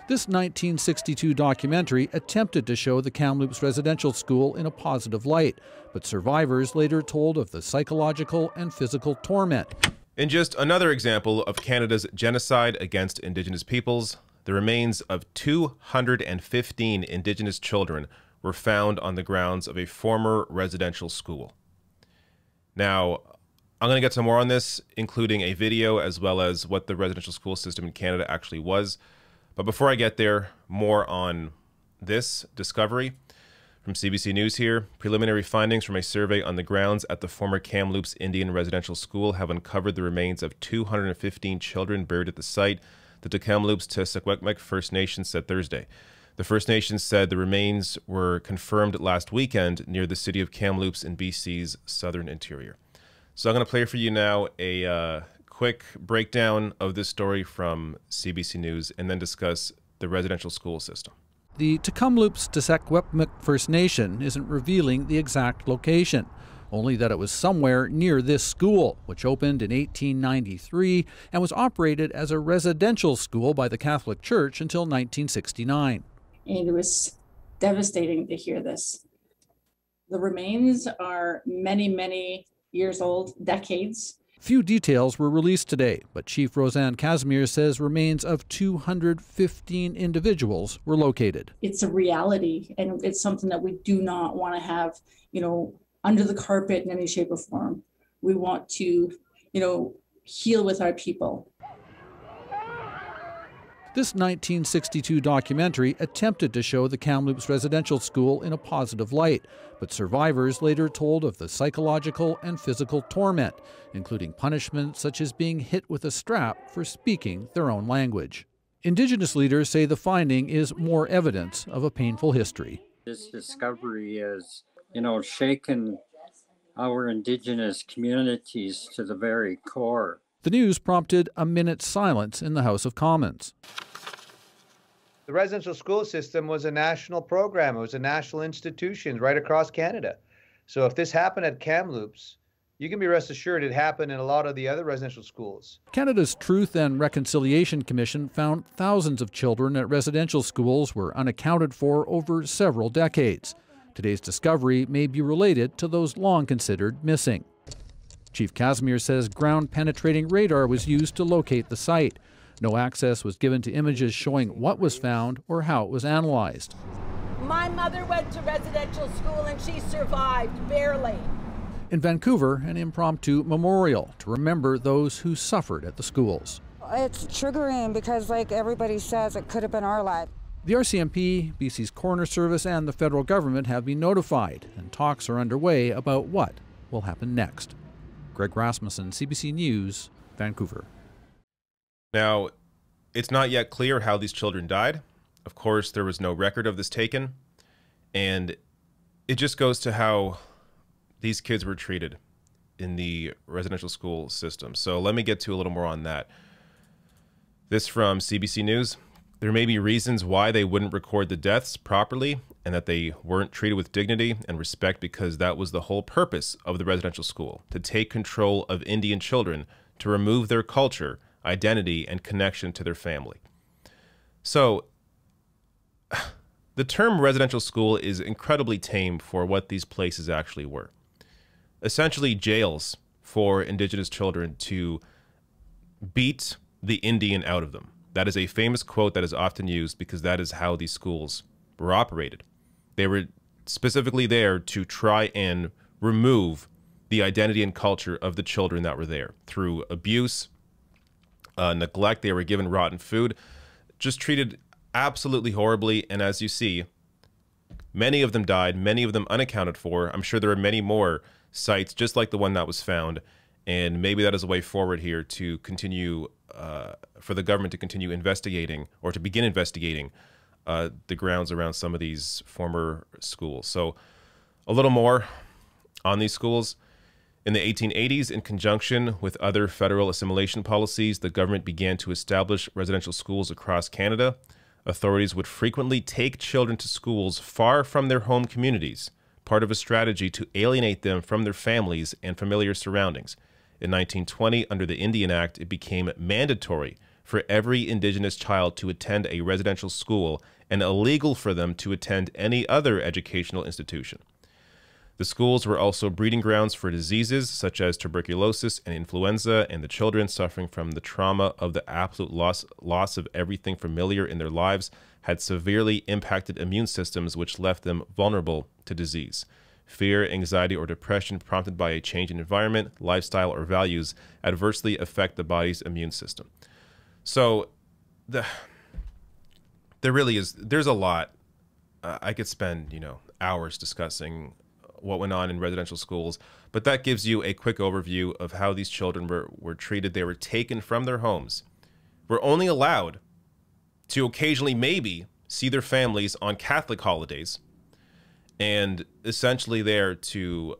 This 1962 documentary attempted to show the Kamloops residential school in a positive light, but survivors later told of the psychological and physical torment. In just another example of Canada's genocide against Indigenous peoples, the remains of 215 Indigenous children were found on the grounds of a former residential school. Now, I'm going to get some more on this, including a video as well as what the residential school system in Canada actually was. But before I get there, more on this discovery from CBC News here. Preliminary findings from a survey on the grounds at the former Kamloops Indian Residential School have uncovered the remains of 215 children buried at the site, the Tk'emlúps to Secwepemc First Nations said Thursday. The First Nations said the remains were confirmed last weekend near the city of Kamloops in BC's southern interior. So I'm going to play for you now a quick breakdown of this story from CBC News and then discuss the residential school system. The Tk'emlúps to Secwepemc First Nation isn't revealing the exact location, only that it was somewhere near this school, which opened in 1893 and was operated as a residential school by the Catholic Church until 1969. And it was devastating to hear this. The remains are many, many years old, decades. Few details were released today, but Chief Roseanne Casimir says remains of 215 individuals were located. It's a reality, and it's something that we do not want to have, under the carpet in any shape or form. We want to, heal with our people. This 1962 documentary attempted to show the Kamloops residential school in a positive light, but survivors later told of the psychological and physical torment, including punishment such as being hit with a strap for speaking their own language. Indigenous leaders say the finding is more evidence of a painful history. This discovery is, shaken our Indigenous communities to the very core. The news prompted a minute's silence in the House of Commons. The residential school system was a national program. It was a national institution right across Canada. So if this happened at Kamloops, you can be rest assured it happened in a lot of the other residential schools. Canada's Truth and Reconciliation Commission found thousands of children at residential schools were unaccounted for over several decades. Today's discovery may be related to those long considered missing. Chief Casimir says ground-penetrating radar was used to locate the site. No access was given to images showing what was found or how it was analyzed. My mother went to residential school and she survived, barely. In Vancouver, an impromptu memorial to remember those who suffered at the schools. It's triggering because, like everybody says, it could have been our life. The RCMP, BC's Coroner Service, and the federal government have been notified, and talks are underway about what will happen next. Greg Rasmussen, CBC News, Vancouver. Now, it's not yet clear how these children died. Of course, there was no record of this taken. And it just goes to how these kids were treated in the residential school system. So let me get to a little more on that. This from CBC News. There may be reasons why they wouldn't record the deaths properly and that they weren't treated with dignity and respect, because that was the whole purpose of the residential school, to take control of Indian children, to remove their culture, identity, and connection to their family. So the term residential school is incredibly tame for what these places actually were. Essentially jails for Indigenous children to beat the Indian out of them. That is a famous quote that is often used because that is how these schools were operated. They were specifically there to try and remove the identity and culture of the children that were there through abuse, neglect. They were given rotten food, just treated absolutely horribly. And as you see, many of them died, many of them unaccounted for. I'm sure there are many more sites just like the one that was found. And maybe that is a way forward here to continue, for the government to continue investigating or to begin investigating the grounds around some of these former schools. So a little more on these schools. In the 1880s, in conjunction with other federal assimilation policies, the government began to establish residential schools across Canada. Authorities would frequently take children to schools far from their home communities, part of a strategy to alienate them from their families and familiar surroundings. In 1920, under the Indian Act, it became mandatory for every Indigenous child to attend a residential school and illegal for them to attend any other educational institution. The schools were also breeding grounds for diseases such as tuberculosis and influenza, and the children suffering from the trauma of the absolute loss of everything familiar in their lives had severely impacted immune systems, which left them vulnerable to disease. Fear, anxiety, or depression prompted by a change in environment, lifestyle, or values adversely affect the body's immune system. So there really is, there's a lot. I could spend, hours discussing what went on in residential schools, but that gives you a quick overview of how these children were treated. They were taken from their homes, were only allowed to occasionally maybe see their families on Catholic holidays, and essentially there to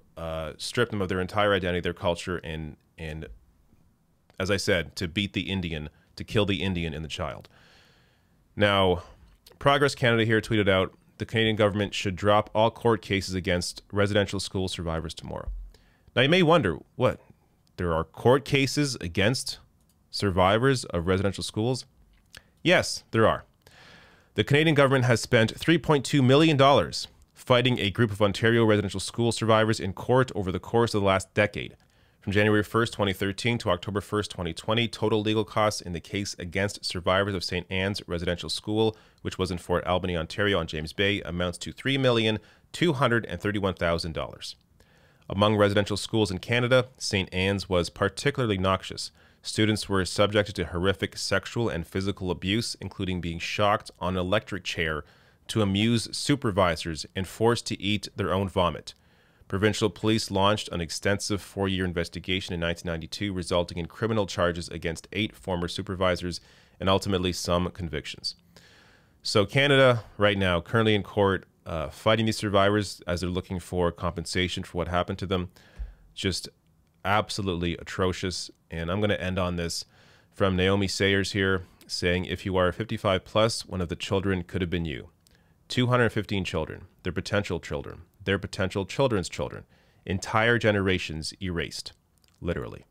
strip them of their entire identity, their culture, and as I said, to beat the Indian, to kill the Indian in the child. Now, Progress Canada here tweeted out, the Canadian government should drop all court cases against residential school survivors tomorrow. Now, you may wonder, what? There are court cases against survivors of residential schools? Yes, there are. The Canadian government has spent $3.2 million fighting a group of Ontario residential school survivors in court over the course of the last decade. From January 1st, 2013 to October 1st, 2020, total legal costs in the case against survivors of St. Anne's Residential School, which was in Fort Albany, Ontario on James Bay, amounts to $3,231,000. Among residential schools in Canada, St. Anne's was particularly noxious. Students were subjected to horrific sexual and physical abuse, including being shocked on an electric chair to amuse supervisors and forced to eat their own vomit. Provincial police launched an extensive 4-year investigation in 1992, resulting in criminal charges against 8 former supervisors and ultimately some convictions. So Canada, right now, currently in court, fighting these survivors as they're looking for compensation for what happened to them. Just absolutely atrocious. And I'm going to end on this from Naomi Sayers here, saying, if you are 55 plus, one of the children could have been you. 215 children, their potential children, their potential children's children, entire generations erased, literally.